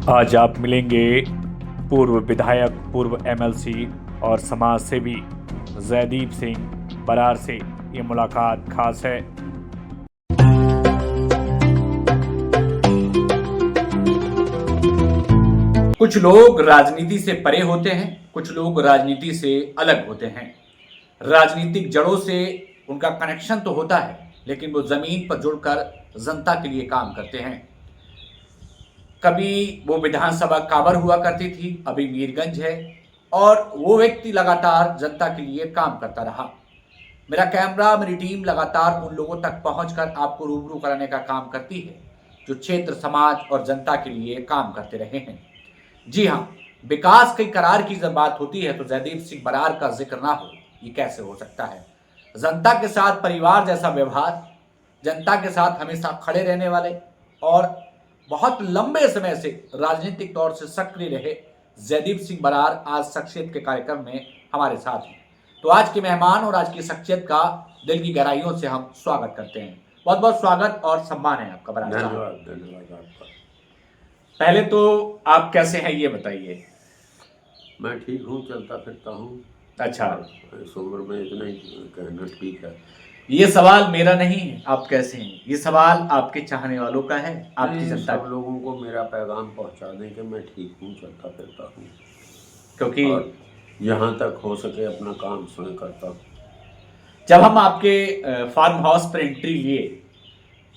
आज आप मिलेंगे पूर्व विधायक, पूर्व एमएलसी और समाज सेवी जयदीप सिंह बरार से। ये मुलाकात खास है। कुछ लोग राजनीति से परे होते हैं, कुछ लोग राजनीति से अलग होते हैं। राजनीतिक जड़ों से उनका कनेक्शन तो होता है, लेकिन वो जमीन पर जुड़कर जनता के लिए काम करते हैं। कभी वो विधानसभा काबर हुआ करती थी, अभी मीरगंज है, और वो व्यक्ति लगातार जनता के लिए काम करता रहा। मेरा कैमरा, मेरी टीम लगातार उन लोगों तक पहुंचकर आपको रूबरू कराने का काम करती है जो क्षेत्र, समाज और जनता के लिए काम करते रहे हैं। जी हाँ, विकास की करार की जब बात होती है तो जयदीप सिंह बरार का जिक्र ना हो, ये कैसे हो सकता है। जनता के साथ परिवार जैसा व्यवहार, जनता के साथ हमेशा खड़े रहने वाले और बहुत लंबे समय से राजनीतिक तौर से सक्रिय रहे जयदीप सिंह बरार आज शख्सियत के कार्यक्रम में हमारे साथ हैं। तो आज के मेहमान और आज की शख्सियत का दिल की गहराइयों से हम स्वागत करते हैं। बहुत बहुत स्वागत और सम्मान है आपका बरार साहब। धन्यवाद, धन्यवाद आपका। पहले तो आप कैसे हैं ये बताइए। मैं ठीक हूँ, चलता फिरता हूँ। अच्छा, इस उम्र में इतना ही कहना ठीक है। ये सवाल मेरा नहीं है आप कैसे हैं, ये सवाल आपके चाहने वालों का है, आपकी जनता सब लोगों को मेरा पैगाम पहुँचा दें कि मैं ठीक हूँ, चलता फिरता हूँ, क्योंकि और यहाँ तक हो सके अपना काम स्वयं करता हूँ। जब हम आपके फार्म हाउस पर एंट्री लिए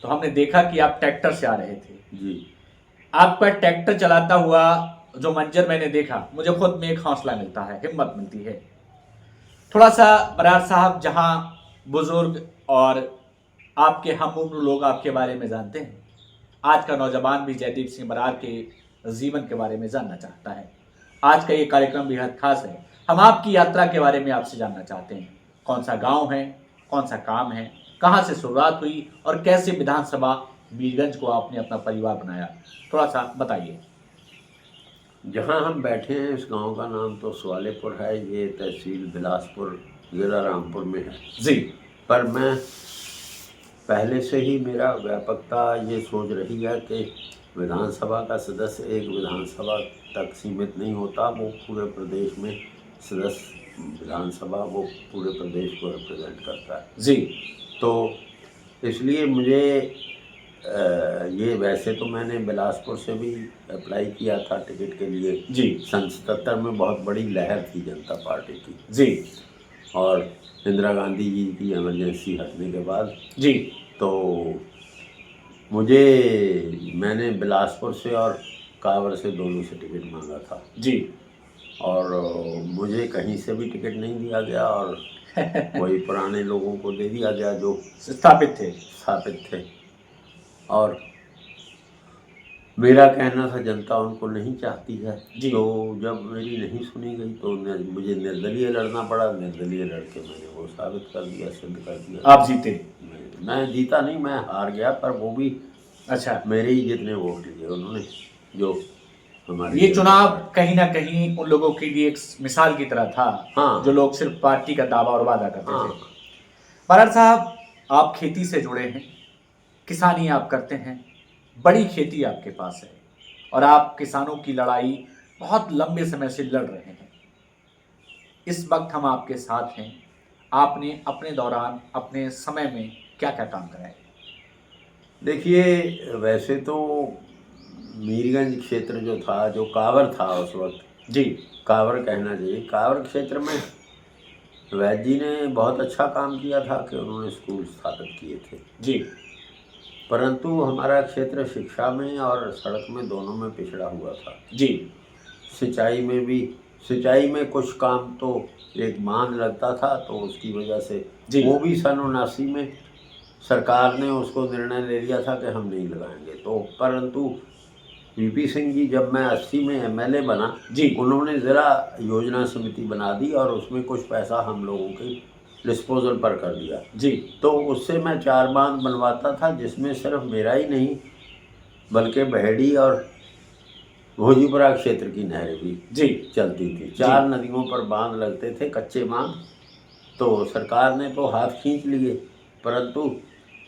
तो हमने देखा कि आप ट्रैक्टर से आ रहे थे। जी, आपका ट्रैक्टर चलाता हुआ जो मंजर मैंने देखा, मुझे खुद में एक हौसला मिलता है, हिम्मत मिलती है। थोड़ा सा बरार साहब, जहां बुजुर्ग और आपके हम उम्र लोग आपके बारे में जानते हैं, आज का नौजवान भी जयदीप सिंह बरार के जीवन के बारे में जानना चाहता है। आज का ये कार्यक्रम बेहद खास है। हम आपकी यात्रा के बारे में आपसे जानना चाहते हैं। कौन सा गांव है, कौन सा काम है, कहां से शुरुआत हुई और कैसे विधानसभा मीरगंज को आपने अपना परिवार बनाया, थोड़ा सा बताइए। जहाँ हम बैठे हैं इस गांव का नाम तो सवालेपुर है। ये तहसील बिलासपुर, जिला रामपुर में है जी। पर मैं पहले से ही, मेरा व्यापकता ये सोच रही है कि विधानसभा का सदस्य एक विधानसभा तक सीमित नहीं होता, वो पूरे प्रदेश में सदस्य विधानसभा वो पूरे प्रदेश को रिप्रेजेंट करता है। जी। तो इसलिए मुझे ये, वैसे तो मैंने बिलासपुर से भी अप्लाई किया था टिकट के लिए। जी। सन 77 में बहुत बड़ी लहर थी जनता पार्टी की। जी। और इंदिरा गांधी जी की इमरजेंसी हटने के बाद जी। तो मैंने बिलासपुर से और कांवर से दोनों से टिकट मांगा था। जी। और मुझे कहीं से भी टिकट नहीं दिया गया और वही पुराने लोगों को दे दिया गया जो स्थापित थे। और मेरा कहना था जनता उनको नहीं चाहती है। तो जब मेरी नहीं सुनी गई तो मुझे निर्दलीय लड़ना पड़ा। निर्दलीय लड़के मैंने वो साबित कर दिया, सिद्ध कर दिया। आप जीते? मैं जीता नहीं, मैं हार गया, पर वो भी अच्छा, मेरे ही जितने वोट लिए उन्होंने। जो हमारे ये चुनाव कहीं ना कहीं उन लोगों के लिए एक मिसाल की तरह था। हाँ, जो लोग सिर्फ पार्टी का दावा और वादा करते हाँ, थे। बरार साहब, आप खेती से जुड़े हैं, किसानी आप करते हैं, बड़ी खेती आपके पास है और आप किसानों की लड़ाई बहुत लंबे समय से लड़ रहे हैं। इस वक्त हम आपके साथ हैं। आपने अपने दौरान, अपने समय में क्या क्या काम कराए? देखिए, वैसे तो मीरगंज क्षेत्र जो था, जो कांवर था उस वक्त, जी, कांवर कहना चाहिए, कांवर क्षेत्र में वैद्य जी ने बहुत अच्छा काम किया था कि उन्होंने स्कूल स्थापित किए थे। जी। परंतु हमारा क्षेत्र शिक्षा में और सड़क में दोनों में पिछड़ा हुआ था। जी। सिंचाई में कुछ काम तो एक बांध लगता था, तो उसकी वजह से वो भी सन 79 में सरकार ने उसको निर्णय ले लिया था कि हम नहीं लगाएंगे। तो परंतु वीपी सिंह जी, जब मैं 80 में एमएलए बना, उन्होंने ज़रा योजना समिति बना दी और उसमें कुछ पैसा हम लोगों के डिस्पोजल पर कर दिया। जी। तो उससे मैं 4 बांध बनवाता था, जिसमें सिर्फ मेरा ही नहीं बल्कि बहेड़ी और भोजीपुरा क्षेत्र की नहरें भी चलती थी। 4 नदियों पर बांध लगते थे, कच्चे बांध। तो सरकार ने तो हाथ खींच लिए, परंतु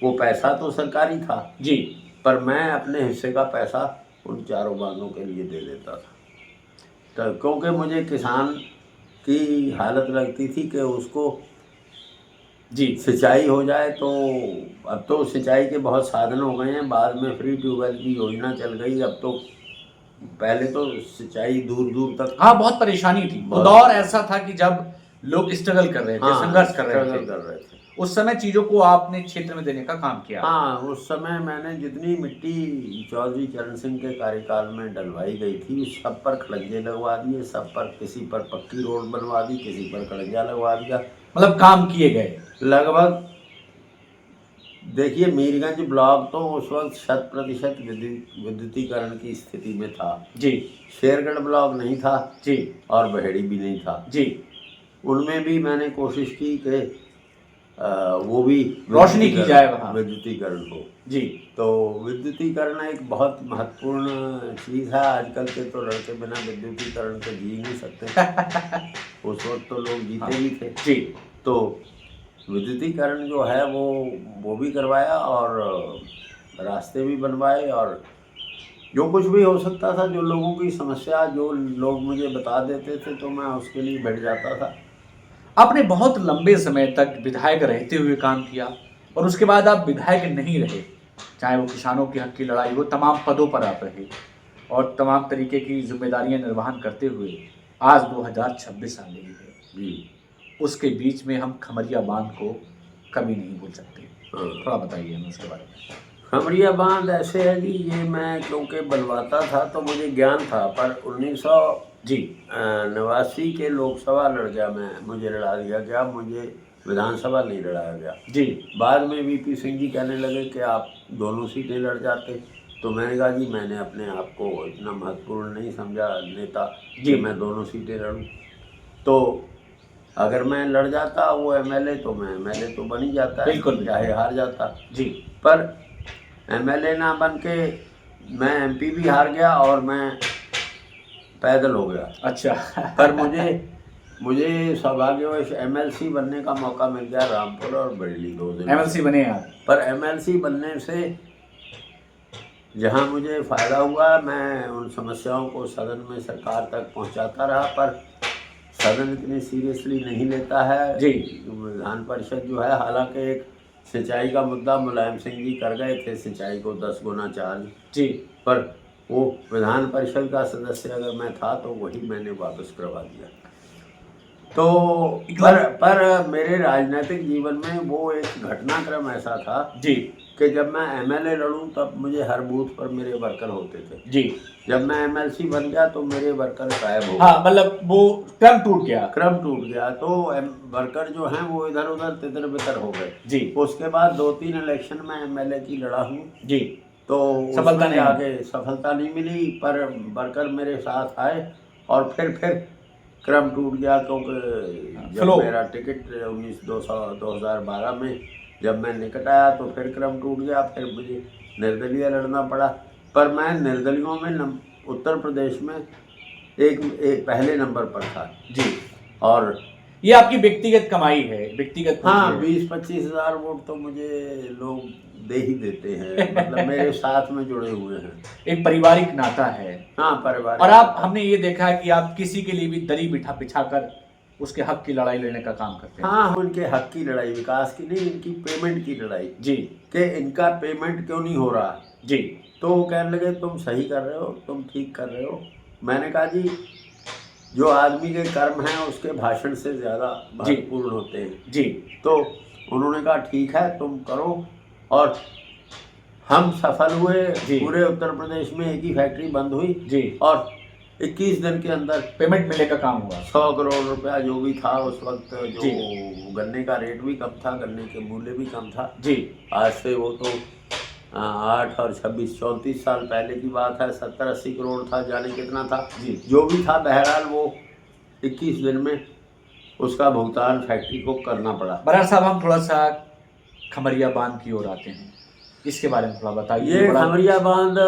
वो पैसा तो सरकारी था। जी। पर मैं अपने हिस्से का पैसा उन चारों बांधों के लिए दे देता था। तो क्योंकि मुझे किसान की हालत लगती थी कि उसको जी सिंचाई हो जाए, तो अब तो सिंचाई के बहुत साधन हो गए हैं, बाद में फ्री ट्यूबवेल की योजना चल गई। अब तो पहले तो सिंचाई दूर दूर तक, हाँ, बहुत परेशानी थी। वो बहुत- दौर ऐसा था कि जब लोग स्ट्रगल कर रहे थे, हाँ, संघर्ष कर रहे स्ट्रगल थे। कर रहे थे। उस समय चीजों को आपने क्षेत्र में देने का काम किया। हाँ, उस समय मैंने जितनी मिट्टी चौधरी चरण सिंह के कार्यकाल में डलवाई गई थी, सब पर खड़ंजे लगवा दिए, सब पर, किसी पर पक्की रोड बनवा दी, किसी पर खड़ंजा लगवा दिया। मतलब काम किए गए। लगभग देखिए, मीरगंज ब्लॉक तो उस वक्त 100% विद्युतीकरण की स्थिति में था। जी शेरगढ़ ब्लॉक नहीं था जी और बहेड़ी भी नहीं था। जी। उनमें भी मैंने कोशिश की कि वो भी रोशनी की जाए वहाँ। विद्युतीकरण हो। जी तो विद्युतीकरण एक बहुत महत्वपूर्ण चीज़ है। आजकल के तो लड़के बिना विद्युतीकरण के जी नहीं सकते। उस वक्त तो लोग जीते भी थे। जी। तो विद्युतीकरण जो है वो भी करवाया और रास्ते भी बनवाए, और जो कुछ भी हो सकता था, जो लोगों की समस्या जो लोग मुझे बता देते थे, तो मैं उसके लिए बैठ जाता था। आपने बहुत लंबे समय तक विधायक रहते हुए काम किया और उसके बाद आप विधायक नहीं रहे, चाहे वो किसानों के हक की लड़ाई हो, तमाम पदों पर आप रहे और तमाम तरीके की जिम्मेदारियां निर्वहन करते हुए आज 2026 आ गई है। जी। उसके बीच में हम खमरिया बांध को कभी नहीं भूल सकते। हाँ। थोड़ा बताइए हमें उसके बारे में। खमरिया बांध ऐसे है कि ये मैं क्योंकि बनवाता था तो मुझे ज्ञान था, पर 1989 के लोकसभा लड़ गया मैं, मुझे लड़ा दिया गया, मुझे विधानसभा नहीं लड़ाया गया। जी बाद में वीपी सिंह जी कहने लगे कि आप दोनों सीटें लड़ जाते। तो मैंने कहा जी, मैंने अपने आप को इतना महत्वपूर्ण नहीं समझा नेता कि मैं दोनों सीटें लड़ूं। तो अगर मैं लड़ जाता वो एमएलए, तो मैं एमएलए तो बन ही जाता है, बिल्कुल चाहे हार जाता। जी। पर एमएलए ना बन के मैं एमपी भी हार गया और मैं पैदल हो गया। अच्छा। पर मुझे सौभाग्यवश एमएलसी बनने का मौका मिल गया, रामपुर और बरेली 2 जिले। एमएलसी बने आप। पर एमएलसी बनने से जहां मुझे फ़ायदा हुआ, मैं उन समस्याओं को सदन में सरकार तक पहुंचाता रहा, पर सदन इतनी सीरियसली नहीं लेता है। जी। विधान परिषद जो है, हालांकि एक सिंचाई का मुद्दा मुलायम सिंह जी कर गए थे, सिंचाई को 10 गुना चार्ज जी, पर वो विधान परिषद का सदस्य अगर मैं था तो वही मैंने वापस करवा दिया। तो पर मेरे राजनीतिक जीवन में वो एक घटनाक्रम ऐसा था जी कि जब मैं एमएलए लड़ूं तब मुझे हर बूथ पर मेरे वर्कर होते थे। जी। जब मैं एमएलसी बन गया तो मेरे वर्कर गायब हो गए। हाँ, मतलब वो क्रम टूट गया। क्रम टूट गया, तो वर्कर जो हैं वो इधर उधर तितर बितर हो गए। जी। उसके बाद 2-3 इलेक्शन में एमएलए की लड़ा हूँ, जी, तो सफलता उसमें नहीं आगे सफलता नहीं मिली, पर वर्कर मेरे साथ आए और फिर क्रम टूट गया, क्योंकि जब मेरा टिकट 2012 में जब मैं निकट आया तो फिर क्रम टूट गया, फिर मुझे निर्दलीय लड़ना पड़ा। पर मैं निर्दलियों में उत्तर प्रदेश में एक पहले नंबर पर था जी। और ये आपकी व्यक्तिगत कमाई है, व्यक्तिगत हाँ, पूंजी है। 20-25 हज़ार वोट तो मुझे लोग दे ही देते हैं, मतलब मेरे साथ में जुड़े हुए हैं। एक पारिवारिक नाता है। हाँ, परिवार। और आप, हमने ये देखा है कि आप किसी के लिए भी दरी बिछाकर उसके हक की लड़ाई लेने का काम करते हैं। हाँ, उनके हक की लड़ाई, विकास की नहीं, इनकी पेमेंट की लड़ाई जी। कि इनका पेमेंट क्यों नहीं हो रहा। जी। तो वो कहने लगे तुम सही कर रहे हो, तुम ठीक कर रहे हो। मैंने कहा जी, जो आदमी के कर्म हैं उसके भाषण से ज़्यादा महत्वपूर्ण होते हैं। जी। तो उन्होंने कहा ठीक है, तुम करो, और हम सफल हुए। पूरे उत्तर प्रदेश में एक ही फैक्ट्री बंद हुई जी, और 21 दिन के अंदर पेमेंट मिलने का काम हुआ। 100 करोड़ रुपया जो भी था उस वक्त, जो गन्ने का रेट भी कम था, गन्ने के मूल्य भी कम था जी। आज से वो तो 8 और 26 34 साल पहले की बात है। 70-80 करोड़ था, जाने कितना था जी। जो भी था, बहरहाल वो 21 दिन में उसका भुगतान फैक्ट्री को करना पड़ा। बराड़ साहब, हम थोड़ा सा खमरिया बांध की ओर आते हैं, इसके बारे में थोड़ा बताइए। ये खमरिया बांध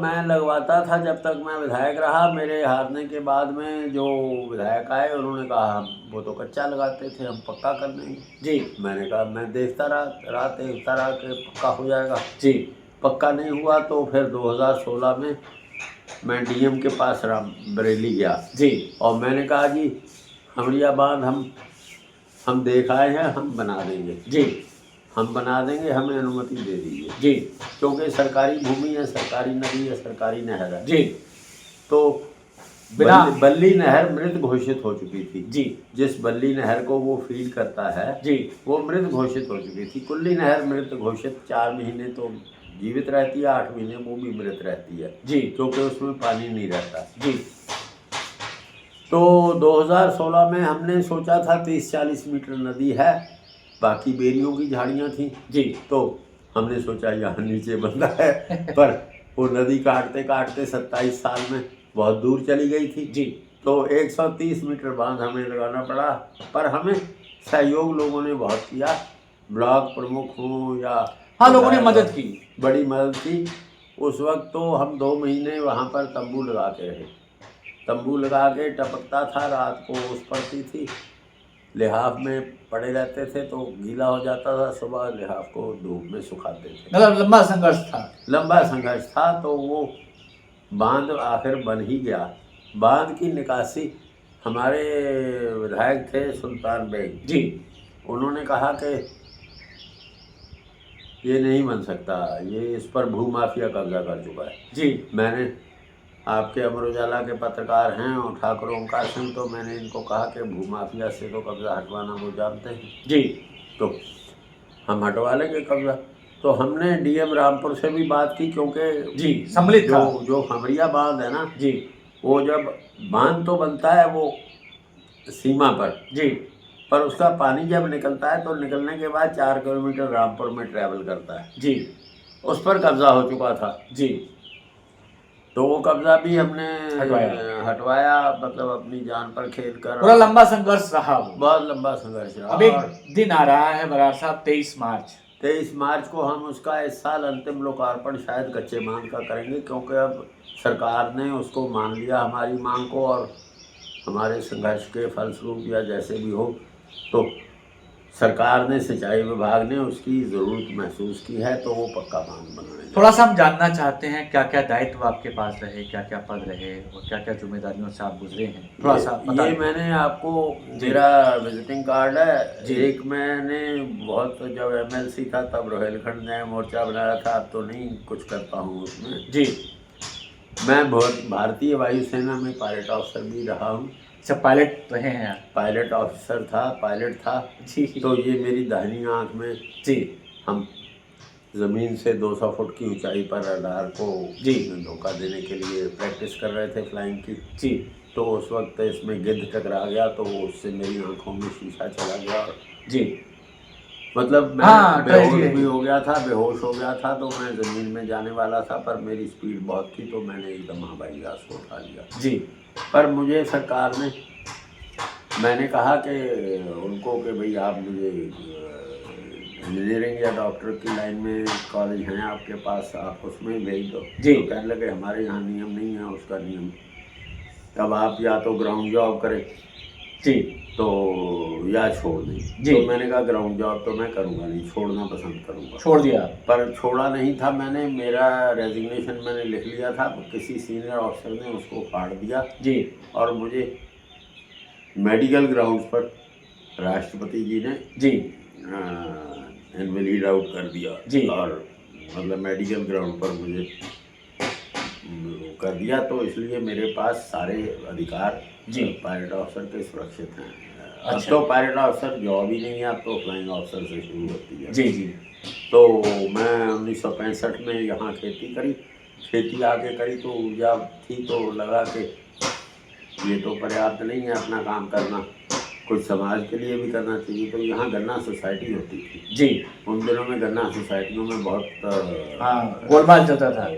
मैं लगवाता था जब तक मैं विधायक रहा। मेरे हारने के बाद में जो विधायक आए उन्होंने कहा हम वो तो कच्चा लगाते थे, हम पक्का कर देंगे। जी। मैंने कहा मैं देखता रहा कि पक्का हो जाएगा। जी। पक्का नहीं हुआ, तो फिर 2016 में मैं डीएम के पास बरेली गया जी और मैंने कहा जी हमरिया बांध हम देख आए हैं, हम बना देंगे जी हम बना देंगे, हमें अनुमति दे दीजिए जी क्योंकि सरकारी भूमि है, सरकारी नदी है, सरकारी नहर है। जी तो बिना बल्ली नहर मृत घोषित हो चुकी थी जी जिस बल्ली नहर को वो फीड करता है जी वो मृत घोषित हो चुकी थी। कुल्ली नहर मृत घोषित 4 महीने तो जीवित रहती है, 8 महीने वो भी मृत रहती है जी क्योंकि उसमें पानी नहीं रहता। जी तो 2016 में हमने सोचा था 30-40 मीटर नदी है, बाकी बेरियों की झाड़ियाँ थी जी तो हमने सोचा यहाँ नीचे बंदा है पर वो नदी काटते काटते 27 साल में बहुत दूर चली गई थी जी तो 130 मीटर बांध हमें लगाना पड़ा। पर हमें सहयोग लोगों ने बहुत किया, ब्लॉक प्रमुख हों या हाँ लोगों ने मदद की, बड़ी मदद की। उस वक्त तो हम 2 महीने वहाँ पर तंबू लगा के रहे, तंबू लगा के टपकता था, रात को ओस पड़ती थी, लिहाफ में पड़े रहते थे तो गीला हो जाता था, सुबह लिहाफ को धूप में सुखाते थे। मतलब लंबा संघर्ष था, लंबा संघर्ष था। तो वो बांध आखिर बन ही गया। बांध की निकासी हमारे विधायक थे सुल्तान बेग जी, उन्होंने कहा कि ये नहीं बन सकता, ये इस पर भूमाफिया कब्जा कर चुका है जी। मैंने आपके अमर उजाला के पत्रकार हैं और ठाकुर ओंकार सिंह, तो मैंने इनको कहा कि भूमाफिया से तो कब्जा हटवाना वो जानते हैं जी, तो हम हटवा लेंगे कब्जा। तो हमने डीएम रामपुर से भी बात की क्योंकि जी सम्मिलित था जो खमरिया बांध है ना जी, वो जब बांध तो बनता है वो सीमा पर जी पर उसका पानी जब निकलता है तो निकलने के बाद 4 किलोमीटर रामपुर में ट्रैवल करता है जी, उस पर कब्जा हो चुका था जी। तो वो कब्जा भी हमने हटवाया मतलब अपनी जान पर खेल कर। पूरा लंबा संघर्ष रहा वो, बहुत लंबा संघर्ष रहा। अब एक दिन आ रहा है बरार साहब 23 मार्च को हम उसका इस साल अंतिम लोकार्पण शायद कच्चे बांध का करेंगे क्योंकि अब सरकार ने उसको मान लिया हमारी मांग को और हमारे संघर्ष के फलस्वरूप या जैसे भी हो तो सरकार ने सिंचाई विभाग ने उसकी ज़रूरत महसूस की है तो वो पक्का बांध बनाने। थोड़ा सा हम जानना चाहते हैं क्या क्या दायित्व आपके पास रहे, क्या क्या पद रहे और क्या क्या जिम्मेदारियों से आप गुजरे हैं, थोड़ा सा ये मैंने आपको मेरा विजिटिंग कार्ड है। एक मैंने बहुत जब एमएलसी था तब रोहिलखंड न्याय मोर्चा बनाया था, अब तो नहीं कुछ करता हूँ उसमें जी। मैं भारतीय वायुसेना में पायलट ऑफिसर भी रहा हूँ। अच्छा पायलट रहे हैं आप? पायलट ऑफिसर था, पायलट था जी। तो ये मेरी दाहिनी आँख में जी हम ज़मीन से 200 फुट की ऊंचाई पर रडार को जी धोखा देने के लिए प्रैक्टिस कर रहे थे फ्लाइंग की जी। तो उस वक्त इसमें गिद्ध टकरा गया तो उससे मेरी आंखों में शीशा चला गया जी। मतलब मैं बेहोश हो गया था तो मैं ज़मीन में जाने वाला था पर मेरी स्पीड बहुत थी तो मैंने एकदम हवाई जहाज़ को उठा लिया जी। पर मुझे सरकार ने मैंने कहा कि उनको कि भाई आप मुझे इंजीनियरिंग या डॉक्टर की लाइन में कॉलेज हैं आपके पास, आप उसमें भेज दो जी। तो कहने लगे हमारे यहाँ नियम नहीं है उसका नियम, तब आप या तो ग्राउंड जॉब करें जी तो या छोड़ दें जी। तो मैंने कहा ग्राउंड जॉब तो मैं करूँगा नहीं, छोड़ना पसंद करूँगा। छोड़ दिया? पर छोड़ा नहीं था मैंने, मेरा रेजिग्नेशन मैंने लिख लिया था, किसी सीनियर ऑफिसर ने उसको फाड़ दिया जी और मुझे मेडिकल ग्राउंड्स पर राष्ट्रपति जी ने जी इनवैलिड आउट कर दिया जी। और मतलब मेडिकल ग्राउंड पर मुझे कर दिया तो इसलिए मेरे पास सारे अधिकार जी पायलट ऑफिसर के सुरक्षित हैं। अच्छा। अब तो पायलट ऑफिसर जॉब ही नहीं है, अब तो फ्लाइंग ऑफिसर से शुरू होती है जी जी। तो मैं 1965 में यहाँ खेती करी, खेती आगे करी तो ऊर्जा थी तो लगा कि ये तो पर्याप्त नहीं है अपना काम करना, कुछ समाज के लिए भी करना चाहिए। तो यहाँ गन्ना सोसाइटी होती थी जी। उन दिनों में गन्ना सोसाइटियों में बहुत गोलमाल चलता था,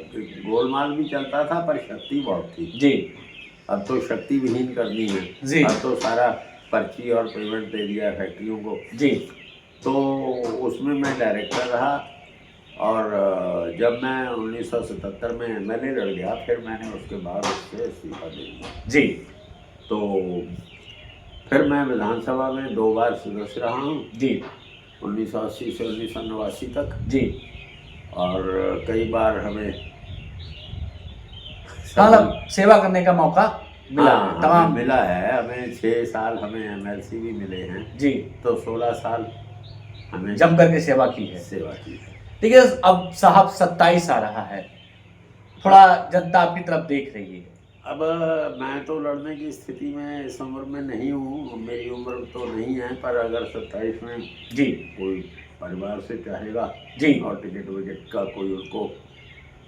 गोलमाल भी चलता था पर शक्ति बहुत थी जी। अब तो शक्ति विहीन करनी है जी। अब तो सारा पर्ची और पेमेंट दे दिया फैक्ट्रियों को जी। तो उसमें मैं डायरेक्टर रहा और जब मैं 1977 में एमएलए लड़ गया फिर मैंने उसके बाद उससे इस्तीफा दे दिया जी। तो फिर मैं विधानसभा में 2 बार सदस्य रहा हूँ जी, 1980 से 1989 तक जी। और कई बार हमें मतलब सेवा करने का मौका मिला है हाँ, तमाम। हमें मिला है। हमें 6 साल हमें एमएलसी भी मिले हैं, जी, तो 16 साल हमें जम करके सेवा की है। सेवा की है। देखिए अब साहब 27 आ रहा है, थोड़ा जनता आपकी तरफ देख रही है। अब मैं तो लड़ने की स्थिति में इस उम्र में नहीं हूँ, मेरी उम्र तो नहीं है, पर अगर 27 में जी कोई परिवार से चाहेगा जी और टिकट विकेट का कोई उनको,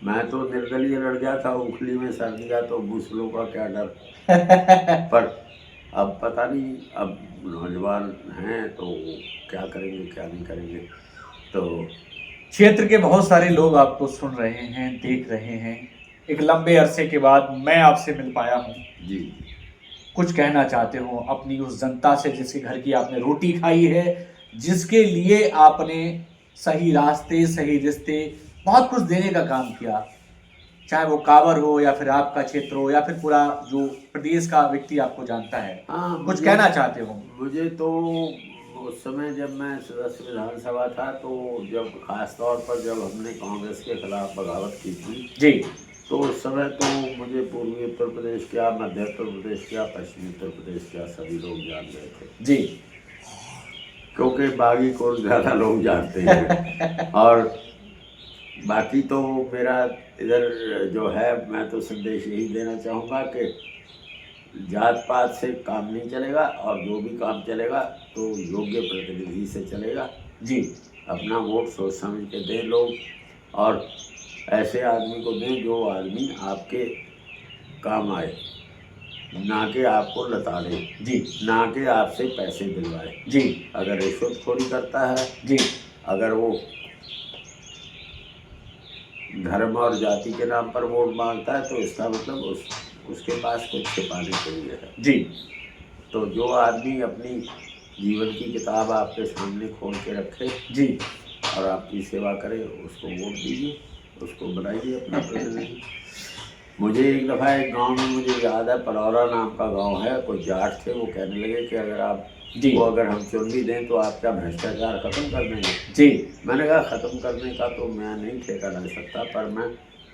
मैं तो निर्दलीय लड़ गया था, उखली में सर दिया, तो मुसलों का क्या डर। पर अब पता नहीं, अब नौजवान हैं तो क्या करेंगे क्या नहीं करेंगे। तो क्षेत्र के बहुत सारे लोग आपको सुन रहे हैं, देख रहे हैं। एक लंबे अरसे के बाद मैं आपसे मिल पाया हूँ। जी, कुछ कहना चाहते हो अपनी उस जनता से जिसके घर की आपने रोटी खाई है, जिसके लिए आपने सही रास्ते, सही रिश्ते, बहुत कुछ देने का काम किया, चाहे वो कांवर हो या फिर आपका क्षेत्र हो या फिर पूरा जो प्रदेश का व्यक्ति आपको जानता है। हाँ, कुछ कहना चाहते हो? मुझे तो उस समय जब मैं सदस्य विधानसभा था, तो जब खास तौर पर जब हमने कांग्रेस के खिलाफ बगावत की थी, जी तो उस समय तो मुझे पूर्वी उत्तर प्रदेश क्या, मध्य उत्तर प्रदेश क्या, पश्चिमी उत्तर प्रदेश क्या, सभी लोग जान गए थे। जी क्योंकि बागी को ज़्यादा लोग जानते हैं। और बाकी तो मेरा इधर जो है, मैं तो संदेश यही देना चाहूँगा कि जात पात से काम नहीं चलेगा, और जो भी काम चलेगा तो योग्य प्रतिनिधि से चलेगा। जी अपना वोट सोच समझ के दें लोग, और ऐसे आदमी को दें जो आदमी आपके काम आए, ना कि आपको लताड़े, जी ना कि आपसे पैसे दिलवाए। जी अगर रिश्वतखोरी करता है, जी अगर वो धर्म और जाति के नाम पर वोट मांगता है, तो इसका मतलब उसके पास कुछ छिपाने के लिए है। जी तो जो आदमी अपनी जीवन की किताब आपके सामने खोल के रखे जी और आपकी सेवा करे, उसको वोट दीजिए, उसको बनाइए अपना प्रतिनिधि। मुझे एक दफ़ा एक गांव में, मुझे याद है, पलौरा नाम का गांव है, कोई जाट थे, वो कहने लगे कि अगर आप जी वो अगर हम चुन भी दें तो आप क्या भ्रष्टाचार ख़त्म कर देंगे। जी मैंने कहा ख़त्म करने का तो मैं नहीं ठेका ले सकता, पर मैं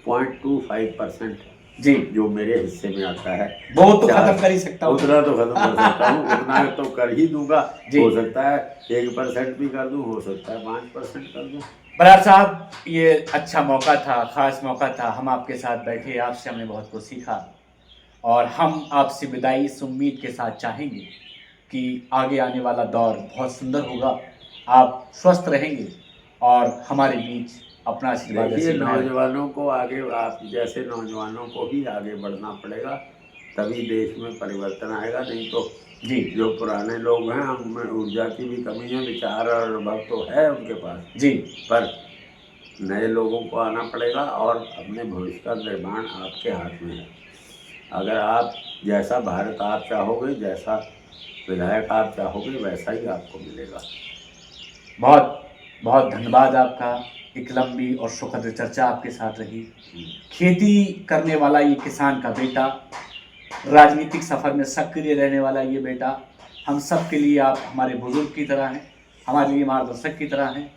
0.25% जी जो मेरे हिस्से में आता है वो तो खत्म कर ही सकता हूँ। उतना तो खत्म कर सकता हूँ, उतना तो कर ही दूंगा। जी। हो सकता है 1% भी कर दूं, हो सकता है 5% कर दूं। बरार साहब, ये अच्छा मौका था, खास मौका था, हम आपके साथ बैठे, आपसे हमने बहुत कुछ सीखा, और हम आपसे विदाई इस उम्मीद के साथ चाहेंगे कि आगे आने वाला दौर बहुत सुंदर होगा, आप स्वस्थ रहेंगे और हमारे बीच अपना आशीर्वाद देखिए, ऐसे बनाए। नौजवानों को आगे, आप जैसे नौजवानों को ही आगे बढ़ना पड़ेगा, तभी देश में परिवर्तन आएगा। नहीं तो जी जो पुराने लोग हैं, उनमें ऊर्जा की भी कमी है, विचार और अनुभव तो है उनके पास, जी पर नए लोगों को आना पड़ेगा, और अपने भविष्य का निर्माण आपके हाथ में है। अगर आप जैसा भारत आप चाहोगे, जैसा विधायक आप चाहोगे, वैसा ही आपको मिलेगा। बहुत बहुत धन्यवाद आपका। एक लंबी और सुखद चर्चा आपके साथ रही। खेती करने वाला ये किसान का बेटा, राजनीतिक सफ़र में सक्रिय रहने वाला ये बेटा, हम सब के लिए आप हमारे बुजुर्ग की तरह हैं, हमारे लिए मार्गदर्शक की तरह हैं।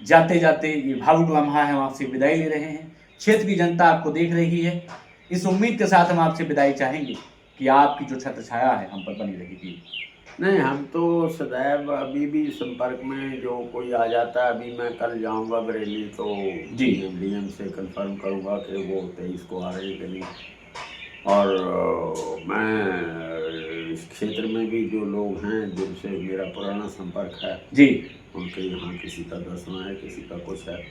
जाते जाते ये भावुक लम्हा है, हम आपसे विदाई ले रहे हैं। क्षेत्र की जनता आपको देख रही है, इस उम्मीद के साथ हम आपसे विदाई चाहेंगे कि आपकी जो छत्र छाया है हम पर बनी रहेगी। नहीं, हम तो सदैव अभी भी संपर्क में, जो कोई आ जाता है, अभी मैं कल जाऊंगा बरेली, तो जी। डीएम से कंफर्म करूंगा कि वो 23 को आ रहे हैं कि नहीं। और मैं इस क्षेत्र में भी जो लोग हैं जिनसे मेरा पुराना संपर्क है, जी उनके यहाँ किसी का दसवां है, किसी का कुछ है,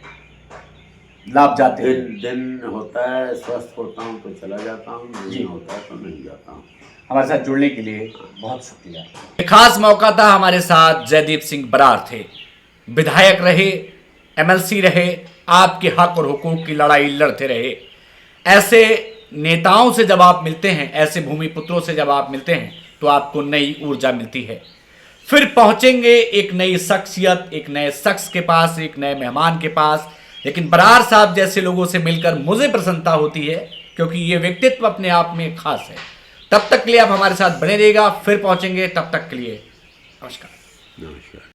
लाभ जाते हैं। दिन होता है, स्वस्थ होता हूँ तो चला जाता हूँ, जी। नहीं होता है तो नहीं जाता हूँ। हमारे साथ जुड़ने के लिए बहुत शुक्रिया। एक खास मौका था, हमारे साथ जयदीप सिंह बरार थे, विधायक रहे, एमएलसी रहे, आपके हक और हुकूक की लड़ाई लड़ते रहे। ऐसे नेताओं से जब आप मिलते हैं, ऐसे भूमिपुत्रों से जब आप मिलते हैं, तो आपको नई ऊर्जा मिलती है। फिर पहुंचेंगे एक नई शख्सियत, एक नए शख्स के पास, एक नए मेहमान के पास। लेकिन बरार साहब जैसे लोगों से मिलकर मुझे प्रसन्नता होती है, क्योंकि ये व्यक्तित्व अपने आप में खास है। तब तक के लिए आप हमारे साथ बने रहिएगा, फिर पहुंचेंगे, तब तक के लिए नमस्कार। नमस्कार।